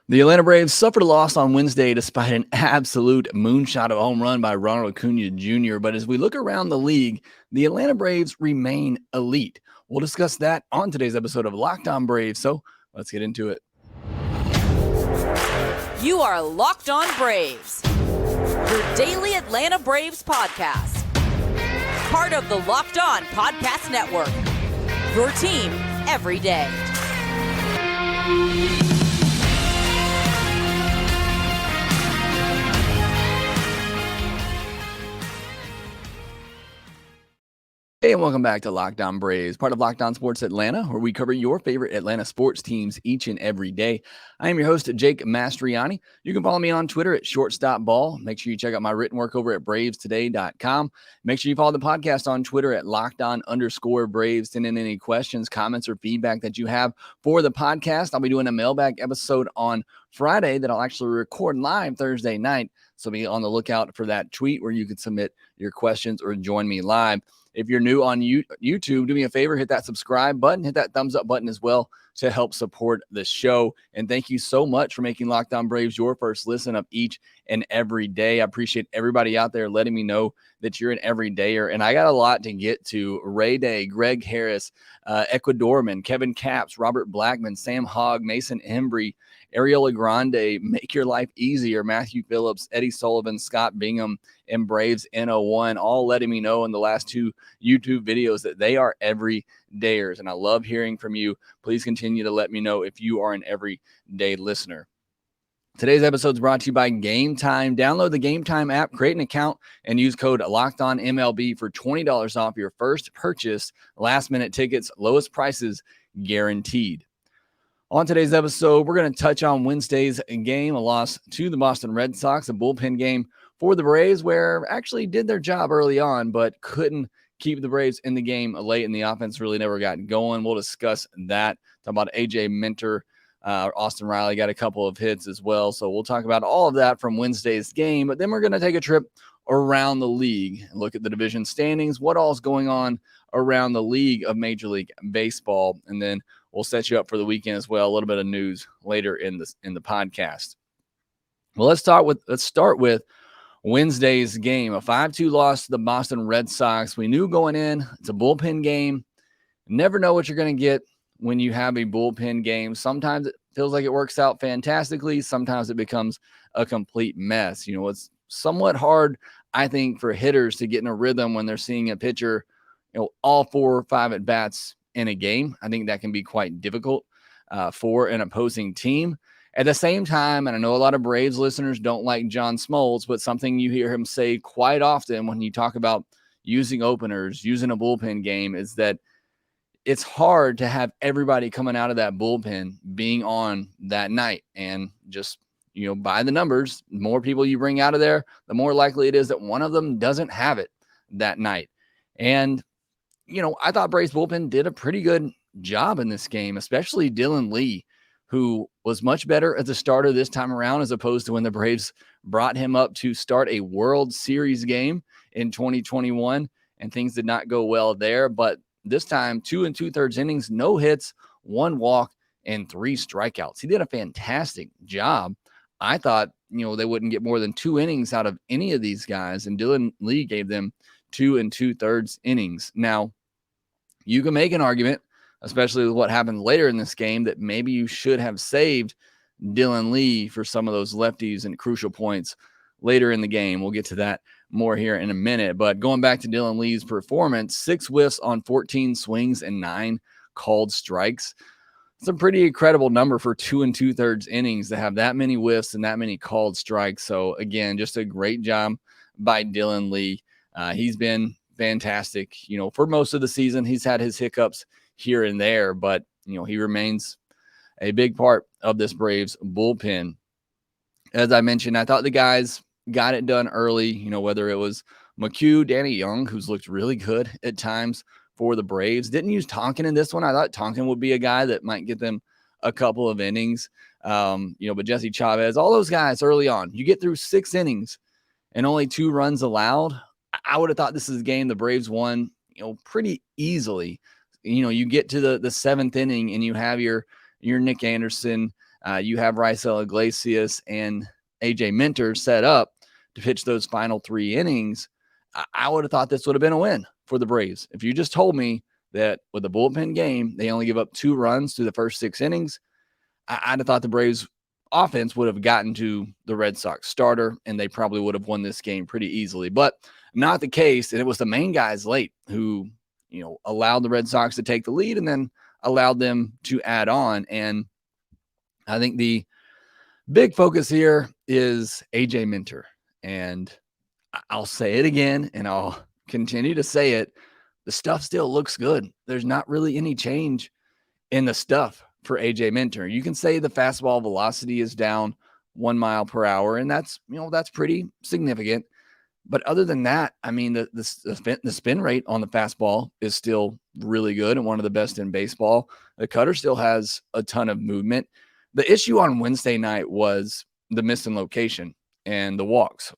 The Atlanta Braves suffered a loss on Wednesday despite an absolute moonshot of a home run by Ronald Acuna Jr. But as we look around the league, the Atlanta Braves remain elite. We'll discuss that on today's episode of Locked On Braves. So let's get into it. You are Locked On Braves, your daily Atlanta Braves podcast. Part of the Locked On Podcast Network, your team every day. Hey, and welcome back to Locked On Braves, part of Locked On Sports Atlanta, where we cover your favorite Atlanta sports teams each and every day. I am your host, Jake Mastriani. You can follow me on Twitter at shortstopball. Make sure you check out my written work over at bravestoday.com. Make sure you follow the podcast on Twitter at LockedOn_Braves. Send in any questions, comments, or feedback that you have for the podcast. I'll be doing a mailbag episode on Friday that I'll actually record live Thursday night. So be on the lookout for that tweet where you can submit your questions or join me live. If you're new on YouTube, do me a favor, hit that subscribe button, hit that thumbs up button as well to help support the show. And thank you so much for making Locked On Braves your first listen of each and every day. I appreciate everybody out there letting me know that you're an everydayer. And I got a lot to get to. Ray Day, Greg Harris, Ecuadorman, Kevin Capps, Robert Blackman, Sam Hogg, Mason Embry, Ariel Grande, Make Your Life Easier, Matthew Phillips, Eddie Sullivan, Scott Bingham, and Braves N01, all letting me know in the last two YouTube videos that they are everydayers. And I love hearing from you. Please continue to let me know if you are an everyday listener. Today's episode is brought to you by Gametime. Download the Gametime app, create an account, and use code LOCKEDONMLB for $20 off your first purchase. Last-minute tickets, lowest prices guaranteed. On today's episode, we're going to touch on Wednesday's game, a loss to the Boston Red Sox, a bullpen game for the Braves, where actually did their job early on, but couldn't keep the Braves in the game late, and the offense really never got going. We'll discuss that. Talk about A.J. Minter. Austin Riley got a couple of hits as well. So we'll talk about all of that from Wednesday's game, but then we're going to take a trip around the league and look at the division standings, what all's going on around the league of Major League Baseball, and then we'll set you up for the weekend as well. A little bit of news later in the podcast. Well, let's start with Wednesday's game, a 5-2 loss to the Boston Red Sox. We knew going in, it's a bullpen game. Never know what you're going to get when you have a bullpen game. Sometimes it feels like it works out fantastically. Sometimes it becomes a complete mess. You know, it's somewhat hard, I think, for hitters to get in a rhythm when they're seeing a pitcher, all 4 or 5 at bats in a game. I think that can be quite difficult for an opposing team. At the same time, and I know a lot of Braves listeners don't like John Smoltz, but something you hear him say quite often when you talk about using openers, using a bullpen game, is that it's hard to have everybody coming out of that bullpen being on that night. And just, by the numbers, the more people you bring out of there, the more likely it is that one of them doesn't have it that night. And, I thought Braves bullpen did a pretty good job in this game, especially Dylan Lee, who was much better as a starter this time around, as opposed to when the Braves brought him up to start a World Series game in 2021, and things did not go well there. But this time, 2 2/3 innings, no hits, 1 walk, and 3 strikeouts. He did a fantastic job. I thought, they wouldn't get more than 2 innings out of any of these guys, and Dylan Lee gave them 2 2/3 innings. Now, you can make an argument, especially with what happened later in this game, that maybe you should have saved Dylan Lee for some of those lefties and crucial points later in the game. We'll get to that more here in a minute. But going back to Dylan Lee's performance, 6 whiffs on 14 swings and 9 called strikes. It's a pretty incredible number for 2 2/3 innings to have that many whiffs and that many called strikes. So again, just a great job by Dylan Lee. He's been fantastic. For most of the season, he's had his hiccups here and there, but he remains a big part of this Braves bullpen. As I mentioned, I thought the guys got it done early, whether it was McHugh, Danny Young, who's looked really good at times for the Braves. Didn't use Tonkin in this one. I thought Tonkin would be a guy that might get them a couple of innings. But Jesse Chavez, all those guys early on, you get through 6 innings and only 2 runs allowed. I would have thought this is a game the Braves won, pretty easily. You get to the 7th inning and you have your Nick Anderson, You have Raisel Iglesias and AJ Minter set up to pitch those final 3 innings. I would have thought this would have been a win for the Braves. If you just told me that with the bullpen game, they only give up 2 runs through the first 6 innings, I'd have thought the Braves offense would have gotten to the Red Sox starter and they probably would have won this game pretty easily, but not the case. And it was the main guys late who, allowed the Red Sox to take the lead and then allowed them to add on. And I think the big focus here is AJ Minter. And I'll say it again and I'll continue to say it. The stuff still looks good. There's not really any change in the stuff for AJ Minter. You can say the fastball velocity is down 1 mile per hour, and that's pretty significant. But other than that, I mean, the spin rate on the fastball is still really good and one of the best in baseball. The cutter still has a ton of movement. The issue on Wednesday night was the missing location and the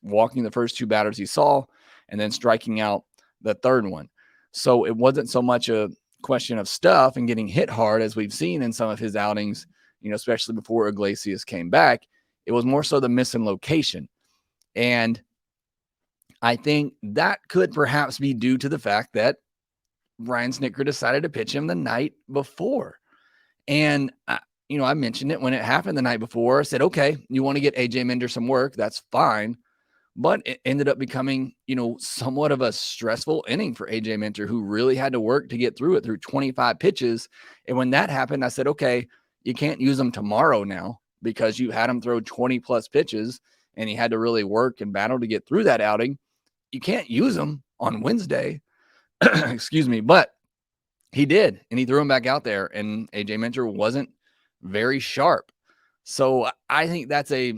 walking the first 2 batters he saw and then striking out the third one. So it wasn't so much a question of stuff and getting hit hard as we've seen in some of his outings, especially before Iglesias came back. It was more so the missing location. And I think that could perhaps be due to the fact that Brian Snitker decided to pitch him the night before. And, I mentioned it when it happened the night before. I said, okay, you want to get AJ Minter some work. That's fine. But it ended up becoming, somewhat of a stressful inning for AJ Minter, who really had to work to get through it through 25 pitches. And when that happened, I said, okay, you can't use him tomorrow now because you had him throw 20 plus pitches and he had to really work and battle to get through that outing. You can't use him on Wednesday. Excuse me. But he did. And he threw him back out there and AJ Minter wasn't very sharp. So I think that's a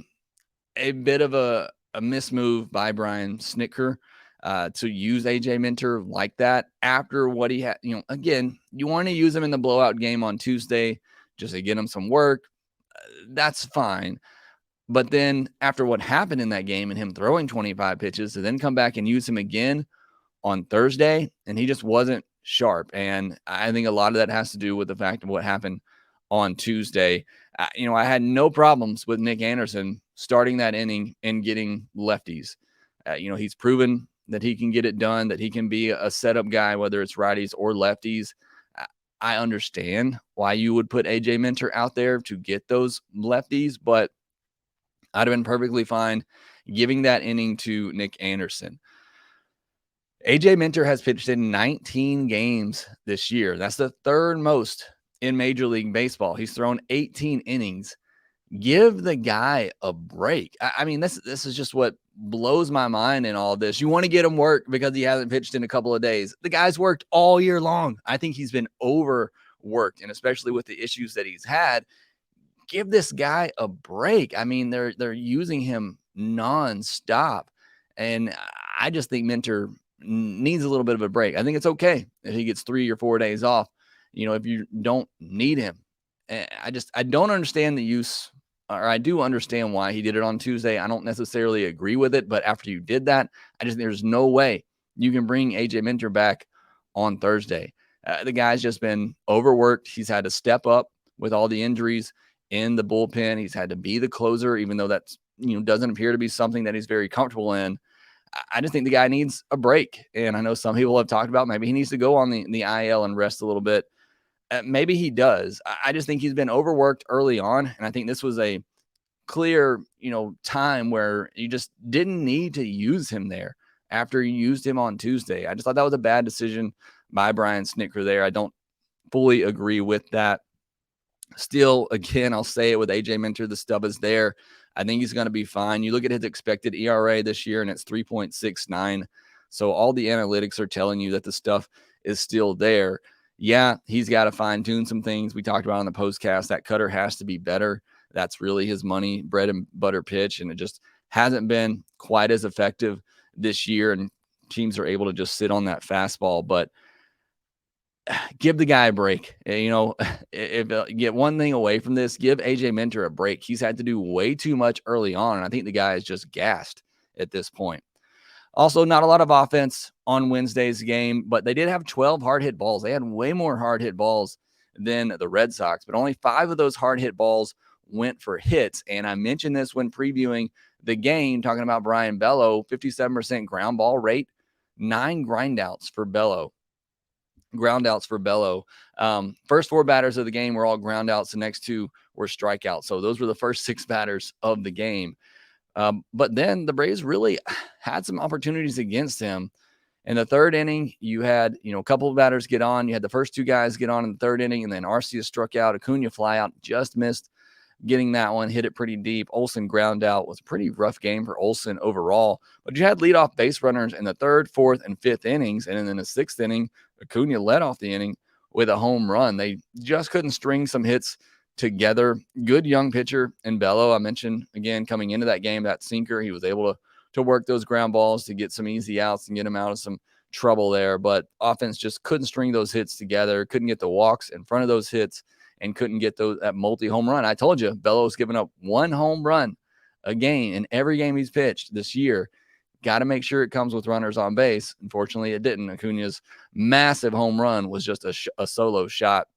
bit of a mismove by Brian Snitker to use AJ Minter like that after what he had. Again, you want to use him in the blowout game on Tuesday just to get him some work. That's fine. But then after what happened in that game and him throwing 25 pitches to then come back and use him again on Thursday, and he just wasn't sharp. And I think a lot of that has to do with the fact of what happened on Tuesday. I had no problems with Nick Anderson starting that inning and getting lefties. He's proven that he can get it done, that he can be a setup guy, whether it's righties or lefties. I understand why you would put AJ Minter out there to get those lefties, but I'd have been perfectly fine giving that inning to Nick Anderson. AJ Minter has pitched in 19 games this year. That's the 3rd most in Major League Baseball. He's thrown 18 innings. Give the guy a break. I mean, this is just what blows my mind in all this. You want to get him work because he hasn't pitched in a couple of days. The guy's worked all year long. I think he's been overworked, and especially with the issues that he's had, give this guy a break. I mean, they're using him nonstop, and I just think Minter needs a little bit of a break. I think it's okay if he gets 3 or 4 days off, if you don't need him. I don't understand the use, or I do understand why he did it on Tuesday. I don't necessarily agree with it, but after you did that, there's no way you can bring AJ Minter back on Thursday. The guy's just been overworked. He's had to step up with all the injuries in the bullpen. He's had to be the closer, even though that's, doesn't appear to be something that he's very comfortable in. I just think the guy needs a break. And I know some people have talked about maybe he needs to go on the IL and rest a little bit. Maybe he does. I just think he's been overworked early on. And I think this was a clear, time where you just didn't need to use him there after you used him on Tuesday. I just thought that was a bad decision by Brian Snitker there. I don't fully agree with that. Still, again, I'll say it with AJ Minter, the stub is there. I think he's going to be fine. You look at his expected ERA this year, and it's 3.69. So all the analytics are telling you that the stuff is still there. Yeah, he's got to fine-tune some things. We talked about on the postcast. That cutter has to be better. That's really his money, bread and butter pitch, and it just hasn't been quite as effective this year, and teams are able to just sit on that fastball. But give the guy a break. If get one thing away from this, give AJ Minter a break. He's had to do way too much early on, and I think the guy is just gassed at this point. Also, not a lot of offense on Wednesday's game, but they did have 12 hard hit balls. They had way more hard hit balls than the Red Sox, but only 5 of those hard hit balls went for hits. And I mentioned this when previewing the game, talking about Brian Bello, 57% ground ball rate, 9 groundouts for Bello. First 4 batters of the game were all groundouts. The next 2 were strikeouts. So those were the first 6 batters of the game. But then the Braves really had some opportunities against him. In the 3rd inning, you had, a couple of batters get on. You had the first 2 guys get on in the 3rd inning, and then Arcia struck out. Acuna fly out, just missed getting that one, hit it pretty deep. Olsen ground out. Was a pretty rough game for Olsen overall. But you had leadoff base runners in the 3rd, 4th, and 5th innings. And then in the 6th inning, Acuna led off the inning with a home run. They just couldn't string some hits together. Good young pitcher in Bello. I mentioned, again, coming into that game, that sinker, he was able to work those ground balls to get some easy outs and get him out of some trouble there. But offense just couldn't string those hits together, couldn't get the walks in front of those hits, and couldn't get that multi-home run. I told you, Bello's given up 1 home run a game in every game he's pitched this year. Got to make sure it comes with runners on base. Unfortunately, it didn't. Acuna's massive home run was just a solo shot.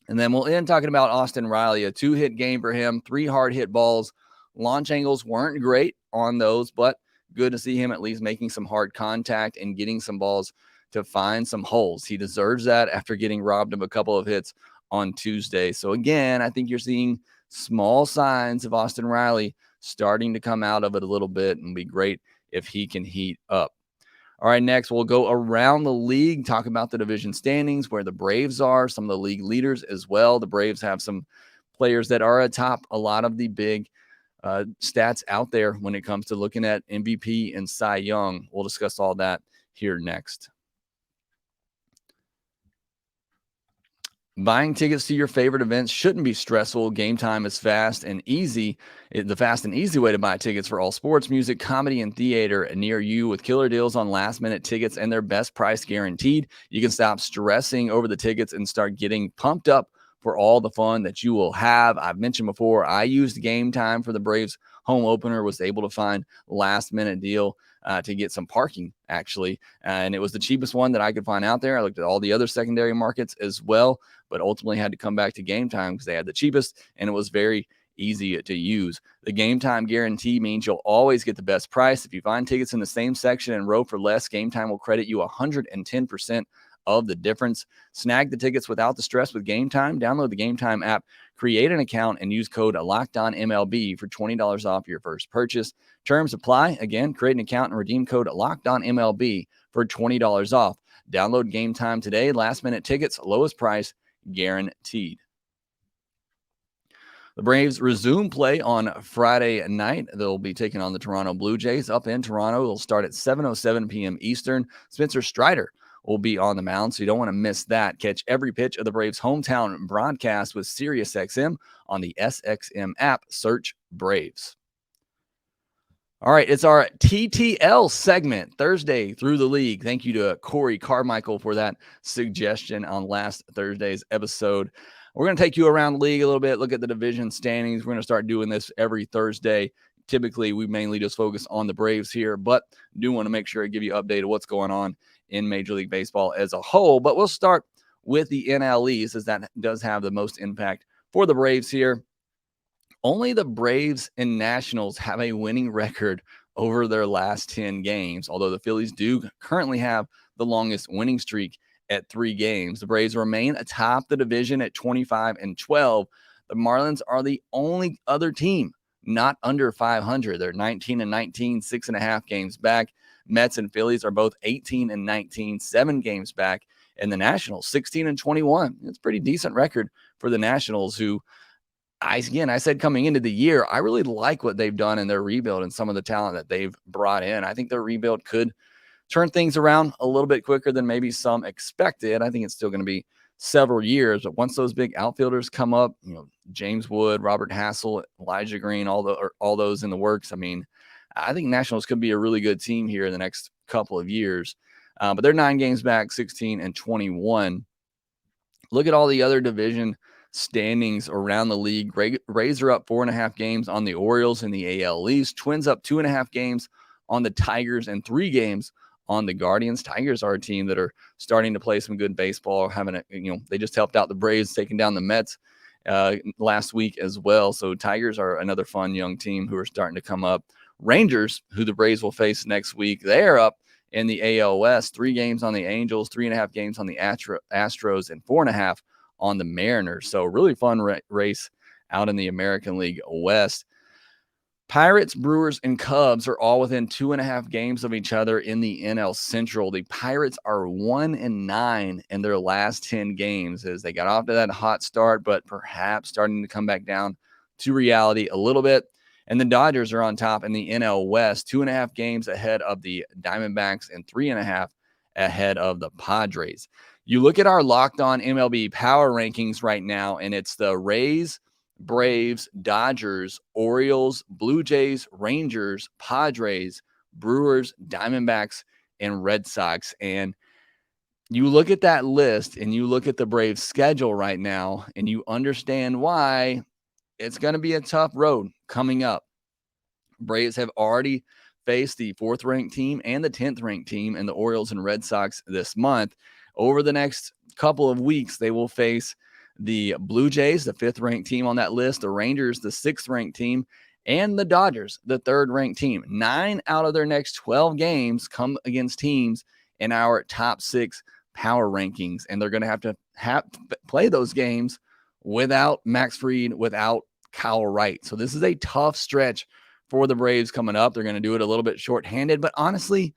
And then we'll end talking about Austin Riley, a 2-hit game for him, 3 hard hit balls. Launch angles weren't great on those, but good to see him at least making some hard contact and getting some balls to find some holes. He deserves that after getting robbed of a couple of hits on Tuesday. So again, I think you're seeing small signs of Austin Riley starting to come out of it a little bit, and be great if he can heat up. All right, next we'll go around the league, talk about the division standings, where the Braves are, some of the league leaders as well. The Braves have some players that are atop a lot of the big stats out there when it comes to looking at MVP and Cy Young. We'll discuss all that here next. Buying tickets to your favorite events shouldn't be stressful. Gametime is fast and easy. The fast and easy way to buy tickets for all sports, music, comedy, and theater near you, with killer deals on last-minute tickets and their best price guaranteed. You can stop stressing over the tickets and start getting pumped up for all the fun that you will have. I've mentioned before, I used Gametime for the Braves home opener, was able to find last-minute deal to get some parking, actually. And it was the cheapest one that I could find out there. I looked at all the other secondary markets as well, but ultimately had to come back to Gametime because they had the cheapest, and it was very easy to use. The Gametime guarantee means you'll always get the best price. If you find tickets in the same section and row for less, Gametime will credit you 110% of the difference. Snag the tickets without the stress with Gametime. Download the Gametime app, create an account, and use code LOCKEDONMLB for $20 off your first purchase. Terms apply. Again, create an account and redeem code LOCKEDONMLB for $20 off. Download Gametime today. Last-minute tickets, lowest price guaranteed. The Braves resume play on Friday night. They'll be taking on the Toronto Blue Jays up in Toronto. It'll start at 7:07 p.m. Eastern. Spencer Strider will be on the mound, so you don't want to miss that. Catch every pitch of the Braves' hometown broadcast with SiriusXM on the SXM app. Search Braves. All right, it's our TTL segment, Thursday Through the League. Thank you to Corey Carmichael for that suggestion on last Thursday's episode. We're going to take you around the league a little bit, look at the division standings. We're going to start doing this every Thursday. Typically, we mainly just focus on the Braves here, but do want to make sure I give you an update of what's going on in Major League Baseball as a whole. But we'll start with the NL East, as that does have the most impact for the Braves here. Only the Braves and Nationals have a winning record over their last 10 games, although the Phillies do currently have the longest winning streak at 3 games. The Braves remain atop the division at 25-12. The Marlins are the only other team not under 500. They're 19-19, 6.5 games back. Mets and Phillies are both 18-19, 7 games back. And the Nationals, 16-21. It's a pretty decent record for the Nationals, who, I said coming into the year, I really like what they've done in their rebuild and some of the talent that they've brought in. I think their rebuild could turn things around a little bit quicker than maybe some expected. I think it's still going to be several years, but once those big outfielders come up, James Wood, Robert Hassel, Elijah Green, all those in the works. I mean, I think Nationals could be a really good team here in the next couple of years. But they're 9 games back, 16-21. Look at all the other division standings around the league. Rays are up 4.5 games on the Orioles in the AL East. Twins up 2.5 games on the Tigers and 3 games on the Guardians. Tigers are a team that are starting to play some good baseball. They just helped out the Braves, taking down the Mets last week as well. So Tigers are another fun young team who are starting to come up. Rangers, who the Braves will face next week, they are up in the AL West. 3 games on the Angels, 3.5 games on the Astros, and 4.5 on the Mariners. So really fun race out in the American League West. Pirates, Brewers, and Cubs are all within 2.5 games of each other in the NL Central. The Pirates are 1-9 in their last 10 games as they got off to that hot start, but perhaps starting to come back down to reality a little bit. And the Dodgers are on top in the NL West, 2.5 games ahead of the Diamondbacks and 3.5 ahead of the Padres. You look at our Locked On MLB power rankings right now, and it's the Rays, Braves, Dodgers, Orioles, Blue Jays, Rangers, Padres, Brewers, Diamondbacks, and Red Sox. And you look at that list and you look at the Braves' schedule right now, and you understand why it's going to be a tough road coming up. Braves have already faced the 4th-ranked team and the 10th-ranked team in the Orioles and Red Sox this month. Over the next couple of weeks, they will face the Blue Jays, the 5th-ranked team on that list, the Rangers, the 6th-ranked team, and the Dodgers, the 3rd-ranked team. 9 out of their next 12 games come against teams in our top 6 power rankings, and they're going to have to play those games without Max Fried, without Kyle Wright. So this is a tough stretch for the Braves coming up. They're going to do it a little bit shorthanded, but honestly,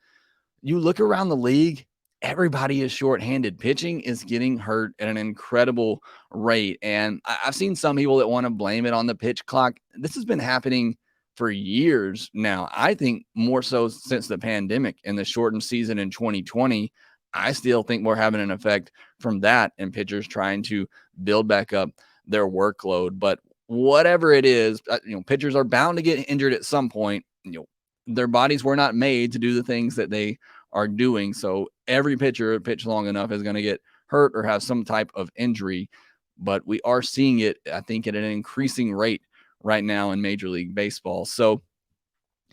you look around the league, everybody is shorthanded. Pitching is getting hurt at an incredible rate. And I've seen some people that want to blame it on the pitch clock. This has been happening for years now. I think more so since the pandemic and the shortened season in 2020. I still think we're having an effect from that and pitchers trying to build back up their workload. But whatever it is, pitchers are bound to get injured at some point. Their bodies were not made to do the things that they are doing. So every pitcher pitch long enough is going to get hurt or have some type of injury. But we are seeing it, I think, at an increasing rate right now in Major League Baseball. So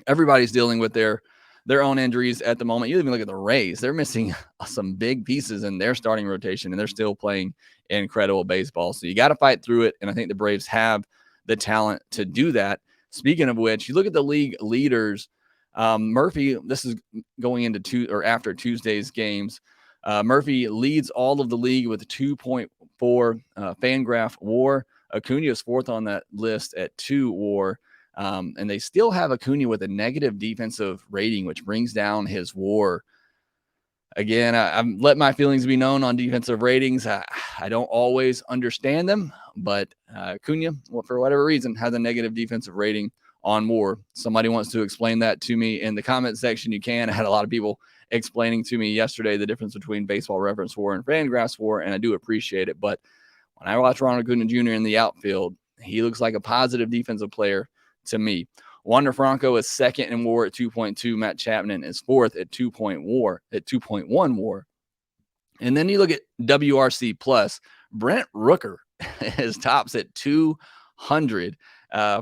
everybody's dealing with their own injuries at the moment. You even look at the Rays. They're missing some big pieces in their starting rotation, and they're still playing incredible baseball. So you got to fight through it, and I think the Braves have the talent to do that. Speaking of which, you look at the league leaders. Murphy, this is going into after Tuesday's games. Murphy leads all of the league with 2.4 Fangraph WAR. Acuna is 4th on that list at 2 WAR. And they still have Acuna with a negative defensive rating, which brings down his WAR. Again, I'm let my feelings be known on defensive ratings. I don't always understand them, but Acuna, for whatever reason, has a negative defensive rating on WAR. Somebody wants to explain that to me in the comment section, you can. I had a lot of people explaining to me yesterday the difference between Baseball Reference WAR and Fangraphs WAR, and I do appreciate it. But when I watch Ronald Acuna Jr. in the outfield, he looks like a positive defensive player to me. Wander Franco is 2nd in WAR at 2.2. Matt Chapman is 4th at 2.1 WAR. And then you look at WRC plus. Brent Rooker is tops at 200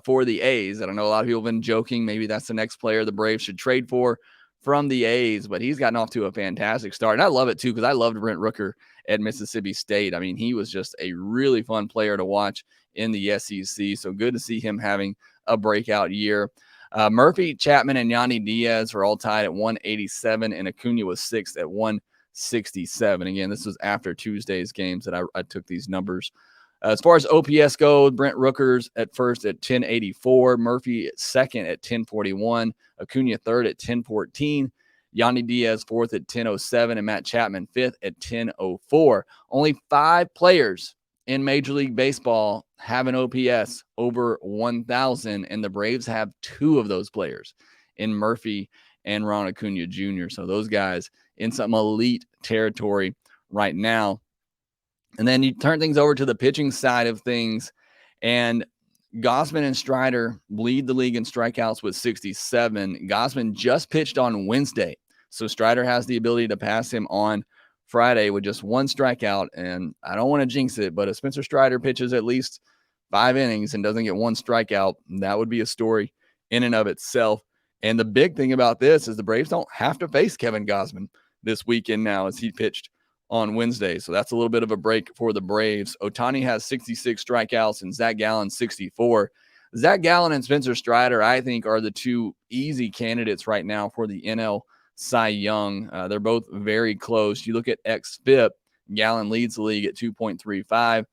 for the A's. I don't know, a lot of people have been joking. Maybe that's the next player the Braves should trade for from the A's, but he's gotten off to a fantastic start. And I love it too, because I loved Brent Rooker at Mississippi State. I mean, he was just a really fun player to watch in the SEC. So good to see him having a breakout year. Murphy, Chapman, and Yandy Diaz are all tied at 187, and Acuna was 6th at 167. Again, this was after Tuesday's games that I took these numbers. As far as OPS goes, Brent Rooker's at 1st at 1084, Murphy at 2nd at 1041, Acuna 3rd at 1014, Yandy Diaz 4th at 1007, and Matt Chapman 5th at 1004. Only 5 players in Major League Baseball have an OPS over 1,000, and the Braves have 2 of those players in Murphy and Ron Acuna Jr. So those guys in some elite territory right now. And then you turn things over to the pitching side of things, and Gausman and Strider lead the league in strikeouts with 67. Gausman just pitched on Wednesday, so Strider has the ability to pass him on Friday with just 1 strikeout. And I don't want to jinx it, but if Spencer Strider pitches at least 5 innings and doesn't get 1 strikeout, that would be a story in and of itself. And the big thing about this is the Braves don't have to face Kevin Gausman this weekend now, as he pitched on Wednesday. So that's a little bit of a break for the Braves. Ohtani has 66 strikeouts and Zach Gallen 64. Zach Gallen and Spencer Strider, I think, are the two easy candidates right now for the NL Cy Young. They're both very close. You look at xFIP, Gallen leads the league at 2.35.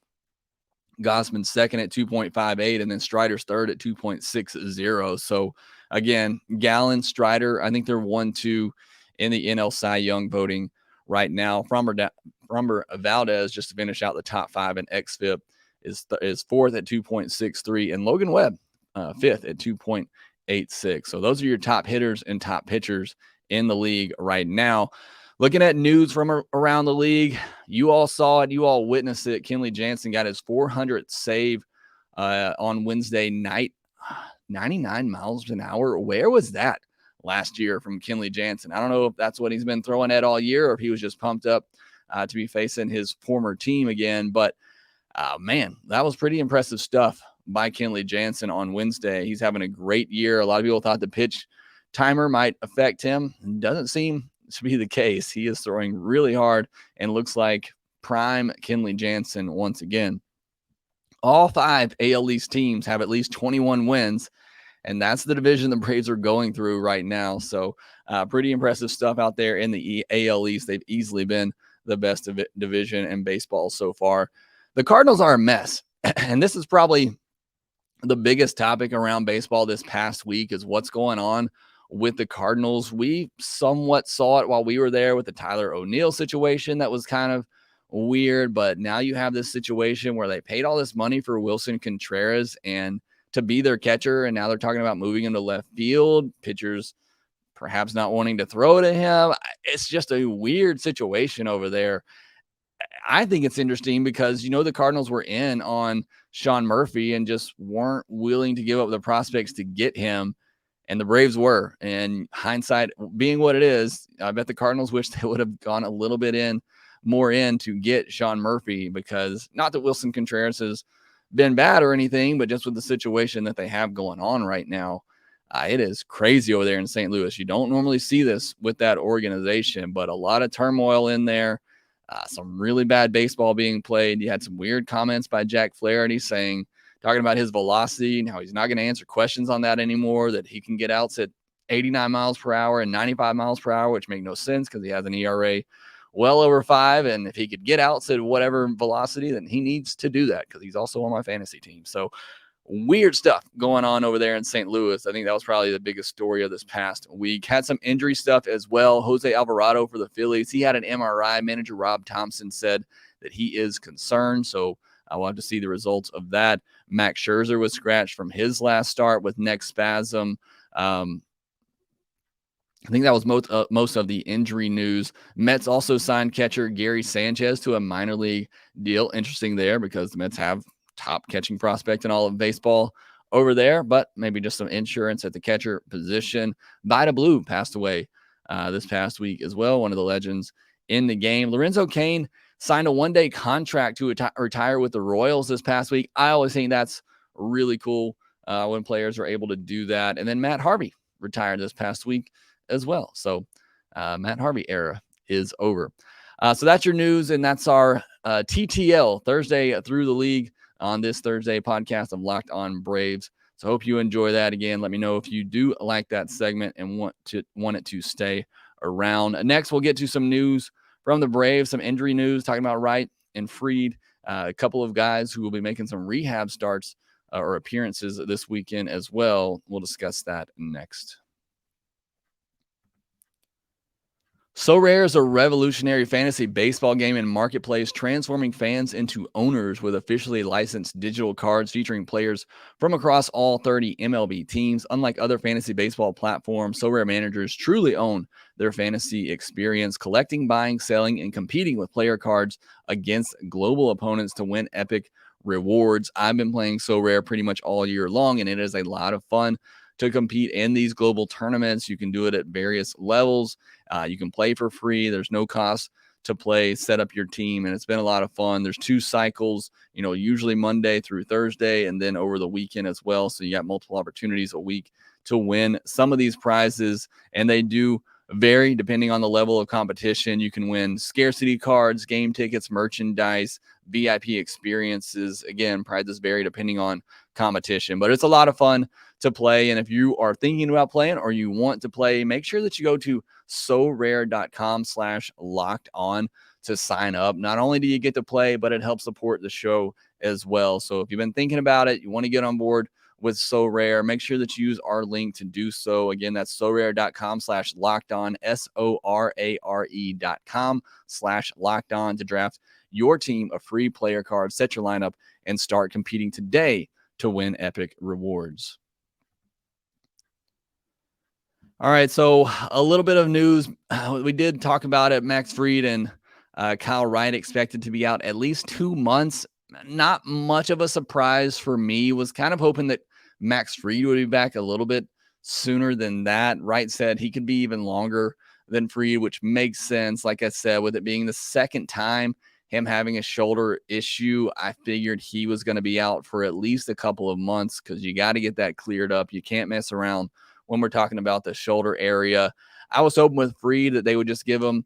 Gossman's second at 2.58, and then Strider's third at 2.60. So, again, Gallen, Strider, I think they're 1-2 in the NL Cy Young voting right now. Framber Valdez, just to finish out the top five in xFIP, is fourth at 2.63, and Logan Webb, fifth at 2.86. So those are your top hitters and top pitchers in the league right now. Looking at news from around the league, you all saw it. You all witnessed it. Kenley Jansen got his 400th save on Wednesday night, 99 miles an hour. Where was that last year from Kenley Jansen? I don't know if that's what he's been throwing at all year or if he was just pumped up to be facing his former team again. But, man, that was pretty impressive stuff by Kenley Jansen on Wednesday. He's having a great year. A lot of people thought the pitch timer might affect him. It doesn't seem to be the case. He is throwing really hard and looks like prime Kenley Jansen once again. All five AL East teams have at least 21 wins, and that's the division the Braves are going through right now. So pretty impressive stuff out there in the AL East. They've easily been the best division in baseball so far. The Cardinals are a mess, and this is probably the biggest topic around baseball this past week is what's going on with the Cardinals. We somewhat saw it while we were there with the Tyler O'Neill situation. That was kind of weird, but now you have this situation where they paid all this money for Wilson Contreras and to be their catcher, and now they're talking about moving him to left field. Pitchers perhaps not wanting to throw to him. It's just a weird situation over there. I think it's interesting because, the Cardinals were in on Sean Murphy and just weren't willing to give up the prospects to get him. And the Braves were. And hindsight being what it is, I bet the Cardinals wish they would have gone a little bit more in to get Sean Murphy, because not that Wilson Contreras has been bad or anything, but just with the situation that they have going on right now, it is crazy over there in St. Louis. You don't normally see this with that organization, but a lot of turmoil in there. Some really bad baseball being played. You had some weird comments by Jack Flaherty talking about his velocity and how he's not going to answer questions on that anymore, that he can get outs at 89 miles per hour and 95 miles per hour, which make no sense because he has an ERA well over 5. And if he could get outs at whatever velocity, then he needs to do that because he's also on my fantasy team. So weird stuff going on over there in St. Louis. I think that was probably the biggest story of this past week. Had some injury stuff as well. Jose Alvarado for the Phillies. He had an MRI. Manager Rob Thompson said that he is concerned. So I'll have to see the results of that. Max Scherzer was scratched from his last start with neck spasm. I think that was most of the injury news. Mets also signed catcher Gary Sanchez to a minor league deal. Interesting there because the Mets have top catching prospect in all of baseball over there, but maybe just some insurance at the catcher position. Vida Blue passed away this past week as well, one of the legends in the game. Lorenzo Cain signed a one-day contract to retire with the Royals this past week. I always think that's really cool when players are able to do that. And then Matt Harvey retired this past week as well. So Matt Harvey era is over. So that's your news, and that's our TTL Thursday through the league on this Thursday podcast of Locked On Braves. So hope you enjoy that. Again, let me know if you do like that segment and want it to stay around. Next, we'll get to some news from the Braves, some injury news, talking about Wright and Fried, a couple of guys who will be making some rehab starts or appearances this weekend as well. We'll discuss that next. Sorare is a revolutionary fantasy baseball game and marketplace, transforming fans into owners with officially licensed digital cards featuring players from across all 30 MLB teams. Unlike other fantasy baseball platforms, Sorare managers truly own their fantasy experience, collecting, buying, selling, and competing with player cards against global opponents to win epic rewards. I've been playing Sorare pretty much all year long, and it is a lot of fun to compete in these global tournaments. You can do it at various levels. You can play for free. There's no cost to play, set up your team, and it's been a lot of fun. There's 2 cycles, usually Monday through Thursday, and then over the weekend as well. So you got multiple opportunities a week to win some of these prizes, and they do vary depending on the level of competition. You can win scarcity cards, game tickets, merchandise, VIP experiences. Again, prizes vary depending on competition, but it's a lot of fun to play. And if you are thinking about playing or you want to play, make sure that you go to sorare.com/locked on to sign up. Not only do you get to play, but it helps support the show as well. So if you've been thinking about it, you want to get on board with Sorare, make sure that you use our link to do so. Again, that's sorare.com/locked on, SORARE.com/locked on to draft your team of free player cards, set your lineup, and start competing today to win epic rewards. All right, so a little bit of news. We did talk about it. Max Fried and Kyle Wright expected to be out at least 2 months. Not much of a surprise for me. Was kind of hoping that Max Fried would be back a little bit sooner than that. Wright said he could be even longer than Fried, which makes sense. Like I said, with it being the second time him having a shoulder issue, I figured he was going to be out for at least a couple of months because you got to get that cleared up. You can't mess around when we're talking about the shoulder area. I was hoping with Fried that they would just give him,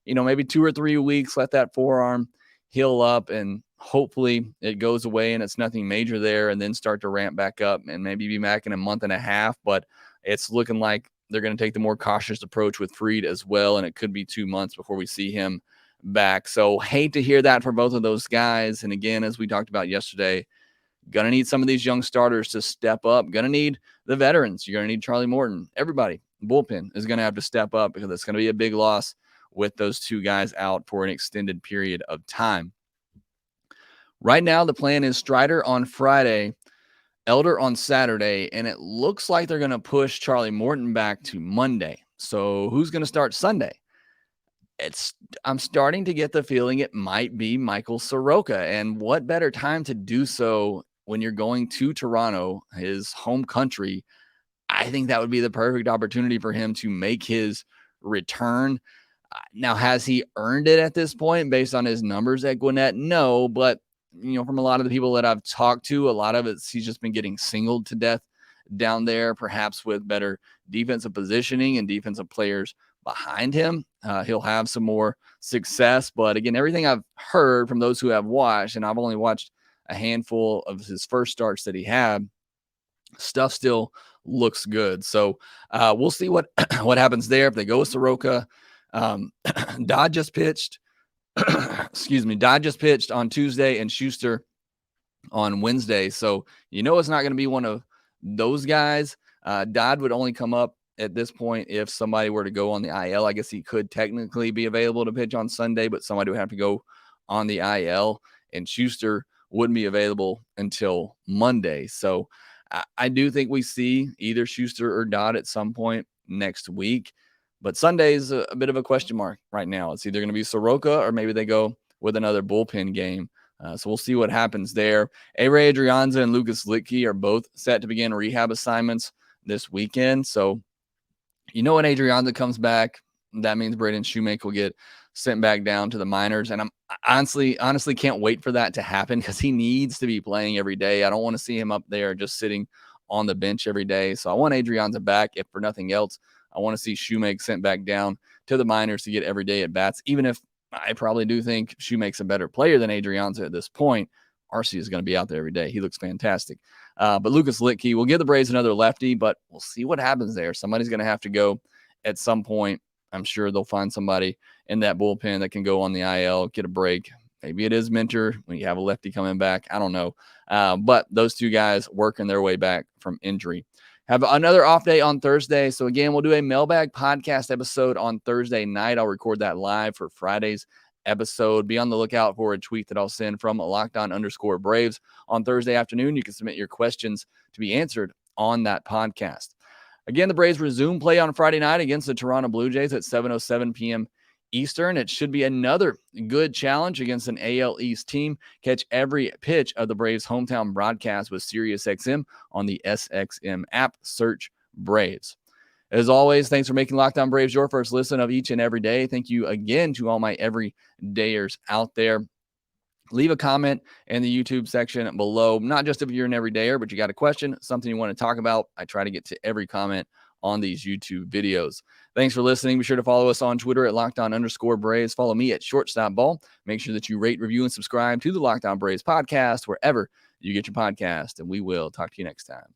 maybe 2 or 3 weeks, let that forearm heal up, and hopefully it goes away and it's nothing major there, and then start to ramp back up and maybe be back in a month and a half. But it's looking like they're going to take the more cautious approach with Fried as well, and it could be 2 months before we see him back. So hate to hear that for both of those guys. And again, as we talked about yesterday, going to need some of these young starters to step up. Going to need the veterans. You're going to need Charlie Morton. Everybody, bullpen is going to have to step up because it's going to be a big loss with those two guys out for an extended period of time. Right now, the plan is Strider on Friday, Elder on Saturday, and it looks like they're going to push Charlie Morton back to Monday. So who's going to start Sunday? I'm starting to get the feeling it might be Michael Soroka. And what better time to do so when you're going to Toronto, his home country? I think that would be the perfect opportunity for him to make his return. Now, has he earned it at this point based on his numbers at Gwinnett? No, but from a lot of the people that I've talked to, a lot of it's he's just been getting singled to death down there, perhaps with better defensive positioning and defensive players behind him. He'll have some more success. But again, everything I've heard from those who have watched, and I've only watched a handful of his first starts that he had, stuff still looks good. So we'll see what happens there. If they go with Soroka, Dodd just pitched. Dodd just pitched on Tuesday and Schuster on Wednesday. So it's not going to be one of those guys. Dodd would only come up at this point if somebody were to go on the IL. I guess he could technically be available to pitch on Sunday, but somebody would have to go on the IL, and Schuster wouldn't be available until Monday. So I do think we see either Schuster or Dodd at some point next week, but Sunday is a bit of a question mark right now. It's either going to be Soroka or maybe they go with another bullpen game. So we'll see what happens there. A-Ray Adrianza and Lucas Litke are both set to begin rehab assignments this weekend. So when Adrianza comes back, that means Braden Shoemake will get sent back down to the minors. And I'm honestly can't wait for that to happen because he needs to be playing every day. I don't want to see him up there just sitting on the bench every day. So I want Adrianza back. If for nothing else, I want to see Shoemake sent back down to the minors to get every day at bats, even if I probably do think Shoemake's a better player than Adrianza at this point. RC is going to be out there every day. He looks fantastic. But Lucas Litke will give the Braves another lefty, but we'll see what happens there. Somebody's going to have to go at some point. I'm sure they'll find somebody in that bullpen that can go on the IL, get a break. Maybe it is Minter when you have a lefty coming back. I don't know. But those two guys working their way back from injury. Have another off day on Thursday. So again, we'll do a mailbag podcast episode on Thursday night. I'll record that live for Friday's episode. Be on the lookout for a tweet that I'll send from @LockedOn_Braves on Thursday afternoon. You can submit your questions to be answered on that podcast. Again, the Braves resume play on Friday night against the Toronto Blue Jays at 7:07 p.m. Eastern. It should be another good challenge against an AL East team. Catch every pitch of the Braves' hometown broadcast with SiriusXM on the SXM app. Search Braves. As always, thanks for making Locked On Braves your first listen of each and every day. Thank you again to all my everydayers out there. Leave a comment in the YouTube section below, not just if you're an everydayer, but you got a question, something you want to talk about. I try to get to every comment on these YouTube videos. Thanks for listening. Be sure to follow us on Twitter at @LockedOn_Braves. Follow me at ShortstopBall. Make sure that you rate, review, and subscribe to the Locked On Braves podcast wherever you get your podcast. And we will talk to you next time.